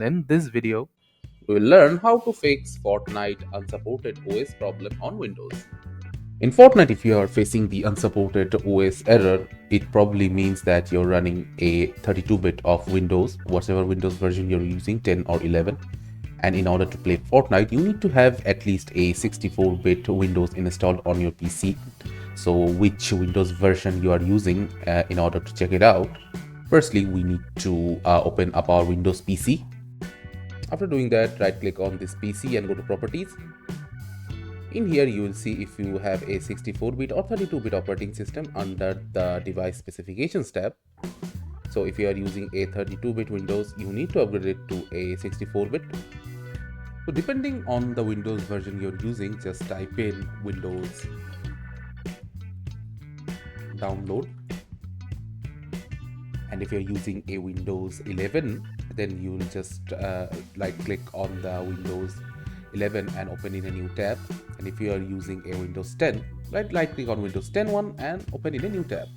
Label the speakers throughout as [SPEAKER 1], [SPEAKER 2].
[SPEAKER 1] In this video,
[SPEAKER 2] we will learn how to fix Fortnite unsupported OS problem on Windows. In Fortnite, if you are facing the unsupported OS error, it probably means that you're running a 32-bit of Windows, whatever Windows version you're using, 10 or 11. And in order to play Fortnite, you need to have at least a 64-bit Windows installed on your PC. So which Windows version you are using in order to check it out? Firstly, we need to open up our Windows PC. After doing that, right click on this PC and go to properties. In here you will see if you have a 64-bit or 32-bit operating system under the device specifications tab. So if you are using a 32-bit Windows, you need to upgrade it to a 64-bit. So depending on the Windows version you're using, just type in Windows download. And if you're using a Windows 11, then you will just right click on the Windows 11 and open in a new tab. And if you are using a Windows 10, right click on Windows 10 one and open in a new tab.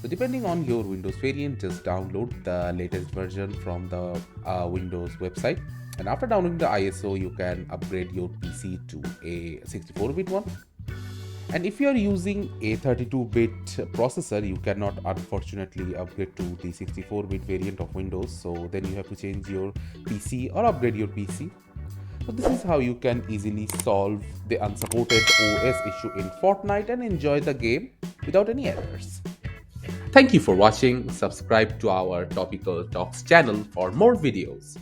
[SPEAKER 2] So depending on your Windows variant, just download the latest version from the Windows website. And after downloading the ISO, you can upgrade your PC to a 64-bit one. And if you are using a 32-bit processor, you cannot unfortunately upgrade to the 64-bit variant of Windows. So then you have to change your PC or upgrade your PC. So this is how you can easily solve the unsupported OS issue in Fortnite and enjoy the game without any errors. Thank you for watching. Subscribe to our Topical Talks channel for more videos.